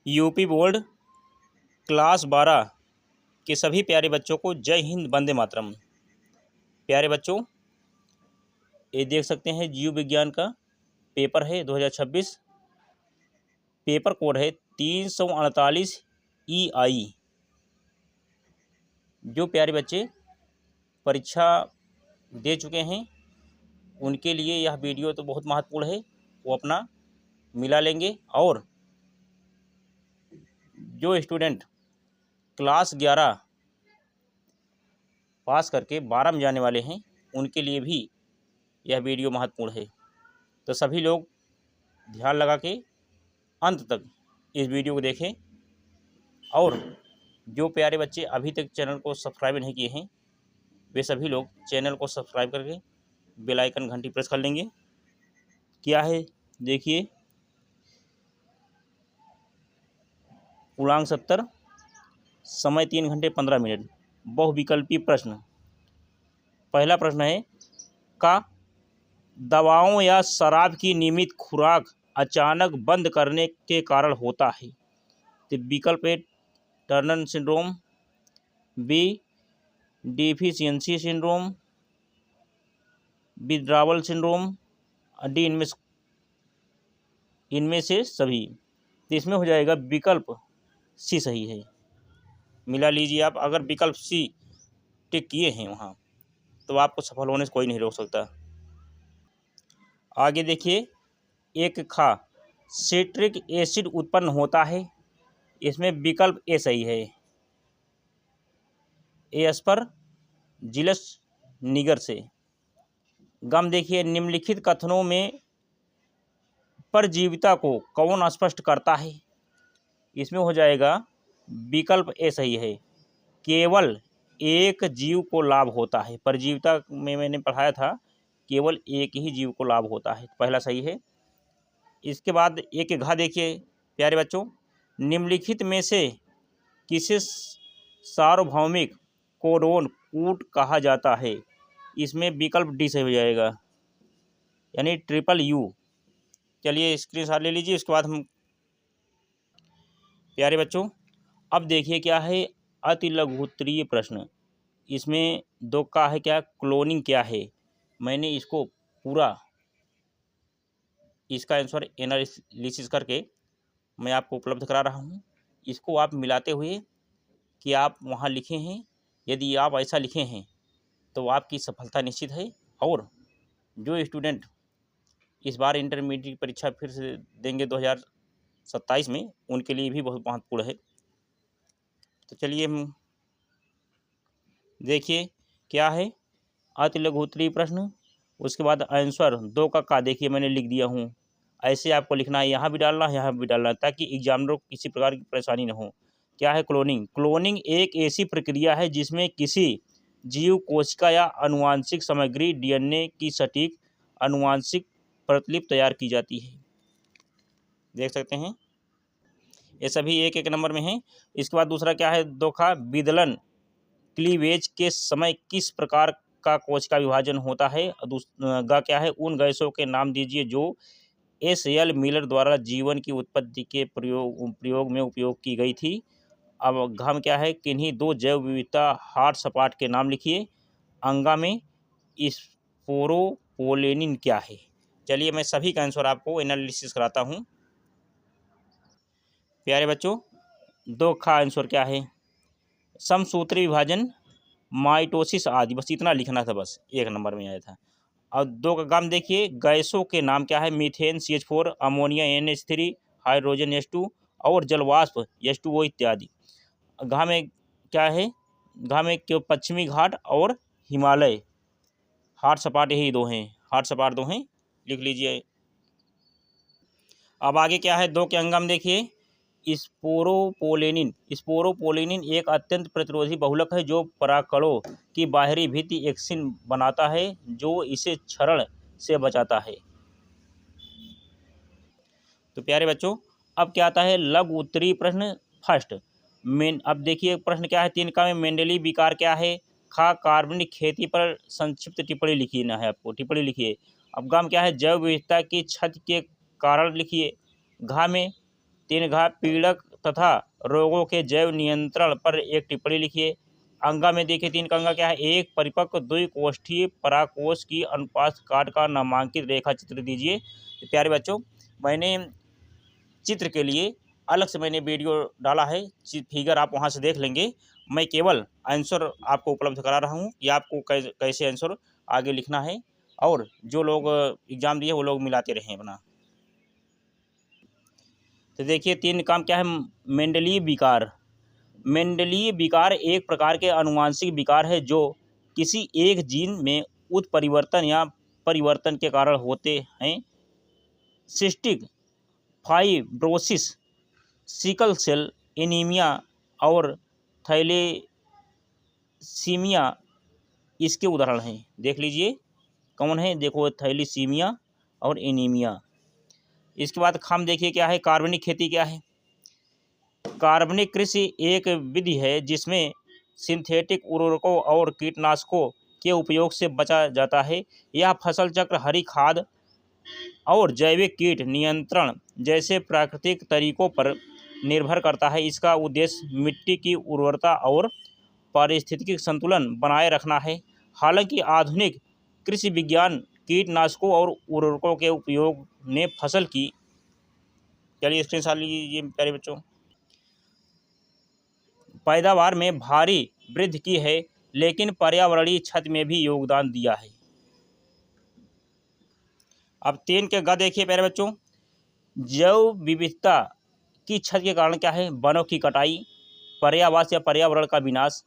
UP board class 12 के सभी प्यारे बच्चों को जय हिंद, वंदे मातरम। प्यारे बच्चों, ये देख सकते हैं जीव विज्ञान का पेपर है 2026। पेपर कोड है 348 EI। जो प्यारे बच्चे परीक्षा दे चुके हैं उनके लिए यह वीडियो तो बहुत महत्वपूर्ण है, वो अपना मिला लेंगे। और जो स्टूडेंट क्लास 11 पास करके 12 में जाने वाले हैं उनके लिए भी यह वीडियो महत्वपूर्ण है। तो सभी लोग ध्यान लगा के अंत तक इस वीडियो को देखें। और जो प्यारे बच्चे अभी तक चैनल को सब्सक्राइब नहीं किए हैं वे सभी लोग चैनल को सब्सक्राइब करके बेल आइकन घंटी प्रेस कर लेंगे। क्या है देखिए, पूर्णांक 70, समय 3 घंटे 15 मिनट। बहुविकल्पी प्रश्न। पहला प्रश्न है, का दवाओं या शराब की नियमित खुराक अचानक बंद करने के कारण होता है? तो विकल्प A Turner syndrome, B deficiency syndrome, withdrawal syndrome, D इनमें से सभी। तो इसमें हो जाएगा विकल्प सी सही है। मिला लीजिए आप। अगर विकल्प सी टिक किए हैं वहाँ तो आपको सफल होने से कोई नहीं रोक सकता। आगे देखिए, एक खा सिट्रिक एसिड उत्पन्न होता है। इसमें विकल्प ए सही है, एस्पर जिलस निगर से। गम देखिए, निम्नलिखित कथनों में परजीविता को कौन स्पष्ट करता है? इसमें हो जाएगा विकल्प ए सही है, केवल एक जीव को लाभ होता है। परजीविता में मैंने पढ़ाया था केवल एक ही जीव को लाभ होता है, पहला सही है। इसके बाद एक घा देखिए प्यारे बच्चों, निम्नलिखित में से किसे सार्वभौमिक कोडोन कूट कहा जाता है? इसमें विकल्प डी से हो जाएगा, यानी ट्रिपल यू। चलिए स्क्रीनशॉट ले लीजिए। उसके बाद हम प्यारे बच्चों अब देखिए क्या है अति लघुत्तरीय प्रश्न। इसमें दो का है क्या, क्लोनिंग क्या है। मैंने इसको पूरा इसका आंसर एनालिसिस करके मैं आपको उपलब्ध करा रहा हूँ। इसको आप मिलाते हुए कि आप वहाँ लिखे हैं, यदि आप ऐसा लिखे हैं तो आपकी सफलता निश्चित है। और जो स्टूडेंट इस बार इंटरमीडिएट की परीक्षा फिर से देंगे 2027 में, उनके लिए भी बहुत महत्वपूर्ण है। तो चलिए हम देखिए क्या है अति लघुत्तरीय प्रश्न। उसके बाद आंसर दो का देखिए मैंने लिख दिया हूँ। ऐसे आपको लिखना है, यहाँ भी डालना है यहाँ भी डालना है, ताकि एग्जामिनर को किसी प्रकार की परेशानी न हो। क्या है क्लोनिंग? क्लोनिंग एक ऐसी प्रक्रिया है जिसमें किसी जीव कोशिका या आनुवांशिक सामग्री DNA की सटीक आनुवांशिक प्रतिलिपि तैयार की जाती है। देख सकते हैं ये सभी एक एक नंबर में हैं। इसके बाद दूसरा क्या है, दोखा विदलन क्लीवेज के समय किस प्रकार का कोशिका विभाजन होता है? गा क्या है, उन गैसों के नाम दीजिए जो SL मिलर द्वारा जीवन की उत्पत्ति के प्रयोग में उपयोग की गई थी। अब घम क्या है, किन्हीं दो जैव विविधता हार्ड सपाट के नाम लिखिए। अंगा में स्पोरोपोलेनिन क्या है? चलिए मैं सभी का आंसर आपको एनालिसिस कराता हूँ। प्यारे बच्चों दो का आंसर क्या है, समसूत्री विभाजन, माइटोसिस आदि। बस इतना लिखना था, बस एक नंबर में आया था। और दो का गाम देखिए, गैसों के नाम क्या है, methane CH4, ammonia NH3, hydrogen H2 और जलवाष्प H2O इत्यादि। घा में क्या है, घा में क्यों पश्चिमी घाट और हिमालय हाट सपाट, यही दो हैं, हाट सपाट दो हैं, लिख लीजिए। अब आगे क्या है, दो के अंगम देखिए, स्पोरोपोलेनिन एक अत्यंत प्रतिरोधी बहुलक है जो परागकणों की बाहरी भित्ति एक्सिन बनाता है जो इसे क्षरण से बचाता है। तो प्यारे बच्चों अब क्या आता है लघु उत्तरीय प्रश्न फर्स्ट। अब देखिए प्रश्न क्या है, 3 का में मेंडेली विकार क्या है? खा कार्बनिक खेती पर संक्षिप्त टिप्पणी लिखी ना है, आपको टिप्पणी लिखिए। अब गाम क्या है, जैव विविधता की क्षति के कारण लिखिए। घा में 3 घा पीड़क तथा रोगों के जैव नियंत्रण पर एक टिप्पणी लिखिए। अंगा में देखिए 3 का अंगा क्या है, एक परिपक्व द्विकोष्ठीय पराकोष की अनुपात काट का नामांकित रेखा चित्र दीजिए। तो प्यारे बच्चों, मैंने चित्र के लिए अलग से मैंने वीडियो डाला है, फिगर आप वहां से देख लेंगे। मैं केवल आंसर आपको उपलब्ध करा रहा हूं कि आपको कैसे आंसर आगे लिखना है, और जो लोग एग्जाम दिए वो लोग मिलाते रहें अपना। तो देखिए 3 काम क्या है, मेंडलीय विकार। मेंडलीय विकार एक प्रकार के आनुवंशिक विकार है जो किसी एक जीन में उत्परिवर्तन या परिवर्तन के कारण होते हैं। Cystic fibrosis, sickle cell anaemia और थैलेसीमिया इसके उदाहरण हैं। देख लीजिए कौन है, देखो थैलेसीमिया और एनीमिया। इसके बाद खाम देखिए क्या है, कार्बनिक खेती क्या है। कार्बनिक कृषि एक विधि है जिसमें सिंथेटिक उर्वरकों और कीटनाशकों के उपयोग से बचा जाता है। यह फसल चक्र, हरी खाद और जैविक कीट नियंत्रण जैसे प्राकृतिक तरीकों पर निर्भर करता है। इसका उद्देश्य मिट्टी की उर्वरता और पारिस्थितिकी संतुलन बनाए रखना है। हालांकि आधुनिक कृषि विज्ञान कीटनाशकों और उर्वरकों के उपयोग ने फसल की, चलिए स्क्रीनशॉट लीजिए प्यारे बच्चों, पैदावार में भारी वृद्धि की है, लेकिन पर्यावरणीय क्षति में भी योगदान दिया है। अब 3 के ग देखिए प्यारे बच्चों, जैव विविधता की क्षति के कारण क्या है, वनों की कटाई, पर्यावास या पर्यावरण का विनाश,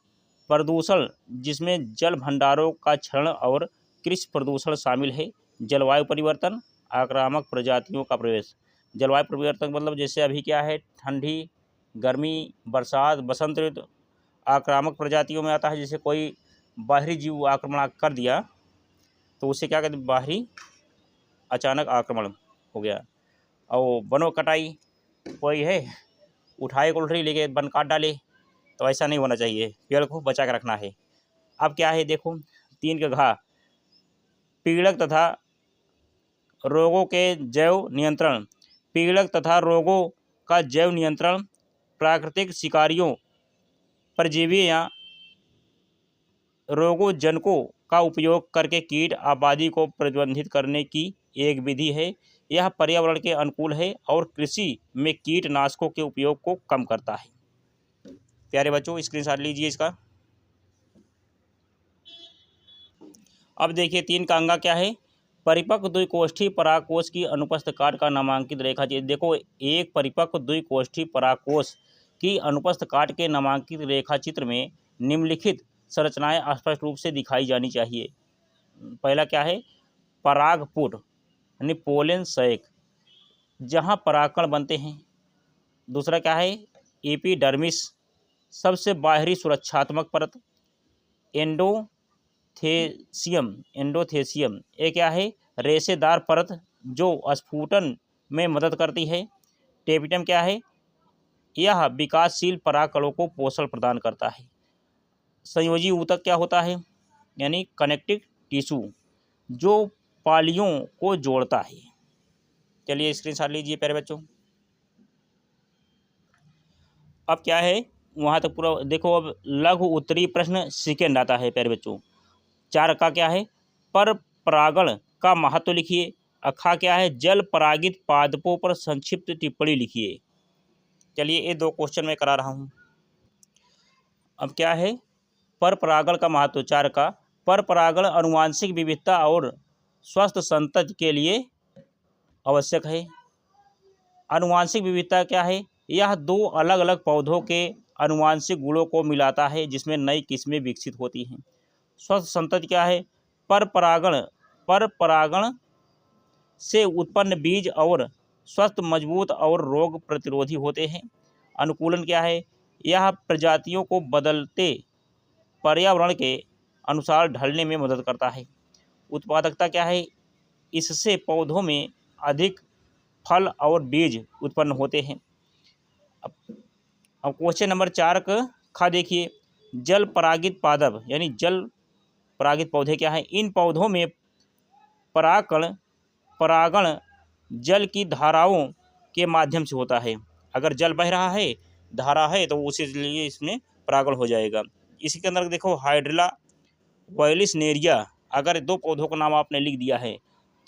प्रदूषण जिसमें जल भंडारों का क्षरण और कृषि प्रदूषण शामिल है, जलवायु परिवर्तन, आक्रामक प्रजातियों का प्रवेश। जलवायु परिवर्तन मतलब जैसे अभी क्या है, ठंडी, गर्मी, बरसात, बसंत ऋतु आक्रामक प्रजातियों में आता है। जैसे कोई बाहरी जीव आक्रमण कर दिया तो उसे क्या कहते हैं, बाहरी अचानक आक्रमण हो गया। और वनों कटाई, कोई है उठाए कुल्हड़ी लेके वन काट डाले, तो ऐसा नहीं होना चाहिए, पेड़ को बचा कर रखना है। अब क्या है देखो 3 का घा, पीड़क तथा रोगों के जैव नियंत्रण। पीड़क तथा रोगों का जैव नियंत्रण प्राकृतिक शिकारियों, परजीवी या रोगोजनकों का उपयोग करके कीट आबादी को प्रतिबंधित करने की एक विधि है। यह पर्यावरण के अनुकूल है और कृषि में कीटनाशकों के उपयोग को कम करता है। प्यारे बच्चों स्क्रीनशॉट लीजिए इसका। अब देखिए 3 का अंगा क्या है, परिपक्व द्विकोष्ठीय परागकोश की अनुपस्थित काट का नामांकित रेखा चित्र। देखो एक परिपक्व द्विकोष्ठीय परागकोश की अनुपस्थित काट के नामांकित रेखा चित्र में निम्नलिखित संरचनाएं स्पष्ट रूप से दिखाई जानी चाहिए। पहला क्या है, परागपुट यानी पोलन सैक जहां परागकण बनते हैं। दूसरा क्या है, एपिडर्मिस सबसे बाहरी सुरक्षात्मक परत। एंडोथेसियम ये क्या है, रेशेदार परत जो स्फुटन में मदद करती है। टेपिटम क्या है, यह विकासशील परागकणों को पोषण प्रदान करता है। संयोजी ऊतक क्या होता है, यानी कनेक्टिव टिश्यू जो पालियों को जोड़ता है। चलिए स्क्रीनशॉट लीजिए प्यारे बच्चों। अब क्या है वहाँ तक पूरा देखो। अब लघु उत्तरीय प्रश्न सेकेंड आता है प्यारे बच्चों। 4 का क्या है, पर परागण का महत्व लिखिए। अखा क्या है, जल परागित पादपों पर संक्षिप्त टिप्पणी लिखिए। चलिए ये 2 क्वेश्चन मैं करा रहा हूँ। अब क्या है, पर परागण का महत्व 4 का, पर परागण आनुवंशिक विविधता और स्वस्थ संतति के लिए आवश्यक है। आनुवंशिक विविधता क्या है, यह 2 अलग अलग पौधों के आनुवंशिक गुणों को मिलाता है जिसमें नई किस्में विकसित होती हैं। स्वस्थ संतति क्या है, पर परागण से उत्पन्न बीज और स्वस्थ, मजबूत और रोग प्रतिरोधी होते हैं। अनुकूलन क्या है, यह प्रजातियों को बदलते पर्यावरण के अनुसार ढलने में मदद करता है। उत्पादकता क्या है, इससे पौधों में अधिक फल और बीज उत्पन्न होते हैं। अब क्वेश्चन नंबर 4 का देखिए, जल परागित पादप यानी जल परागित पौधे क्या है। इन पौधों में परागण जल की धाराओं के माध्यम से होता है। अगर जल बह रहा है, धारा है, तो उसी लिए इसमें परागण हो जाएगा। इसी के अंदर देखो हाइड्रिला वॉयलिस नेरिया, अगर 2 पौधों का नाम आपने लिख दिया है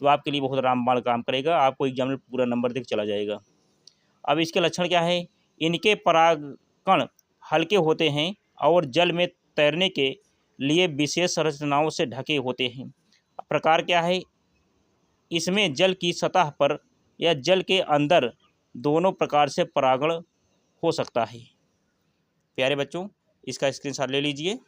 तो आपके लिए बहुत रामबाण काम करेगा, आपको एग्जाम में पूरा नंबर देकर चला जाएगा। अब इसके लक्षण क्या है? इनके परागकण हल्के होते हैं और जल में तैरने के लिए विशेष संरचनाओं से ढके होते हैं। प्रकार क्या है? इसमें जल की सतह पर या जल के अंदर दोनों प्रकार से परागण हो सकता है। प्यारे बच्चों, इसका स्क्रीनशॉट ले लीजिए।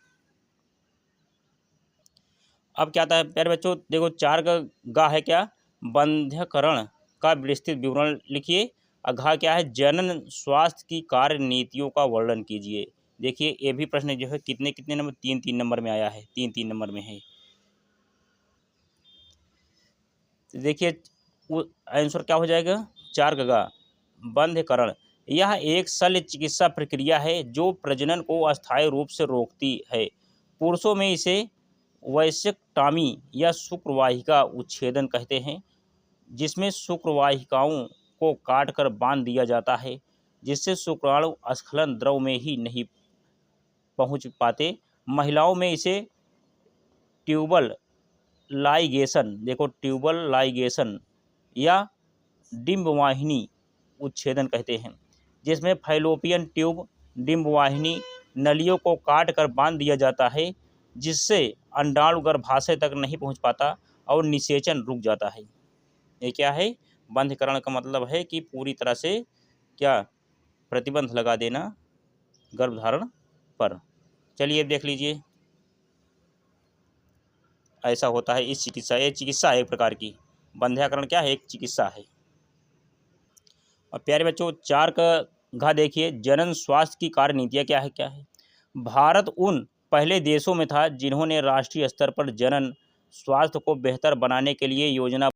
अब क्या आता है प्यारे बच्चों, देखो 4 का गा है क्या? बंध्यकरण का विस्तृत विवरण लिखिए। घा क्या है? जनन स्वास्थ्य की कार्य नीतियों का वर्णन कीजिए। देखिए ये भी प्रश्न जो है कितने कितने नंबर, 3-3 नंबर में आया है, 3-3 नंबर में है। देखिए आंसर क्या हो जाएगा? 4 का गा बंध्यकरण, यह एक शल्य चिकित्सा प्रक्रिया है जो प्रजनन को अस्थायी रूप से रोकती है। पुरुषों में इसे वैसेक्टॉमी या शुक्रवाहिका उच्छेदन कहते हैं, जिसमें शुक्रवाहिकाओं को काटकर बांध दिया जाता है, जिससे शुक्राणु स्खलन द्रव में ही नहीं पहुंच पाते। महिलाओं में इसे ट्यूबल लाइगेशन, देखो ट्यूबल लाइगेशन या डिम्बवाहिनी उच्छेदन कहते हैं, जिसमें फैलोपियन ट्यूब डिम्बवाहिनी नलियों को काट कर बांध दिया जाता है, जिससे अंडाणु गर्भाशय तक नहीं पहुंच पाता और निषेचन रुक जाता है। ये क्या है? बंध्यकरण का मतलब है कि पूरी तरह से क्या प्रतिबंध लगा देना गर्भधारण पर। चलिए देख लीजिए, ऐसा होता है इस चिकित्सा, ये चिकित्सा है एक प्रकार की। बंध्याकरण क्या है? एक चिकित्सा है। और प्यारे बच्चों 4 का घा देखिए, जनन स्वास्थ्य की कार्य नीतियाँ क्या है? क्या है? भारत उन पहले देशों में था जिन्होंने राष्ट्रीय स्तर पर जनन स्वास्थ्य को बेहतर बनाने के लिए योजना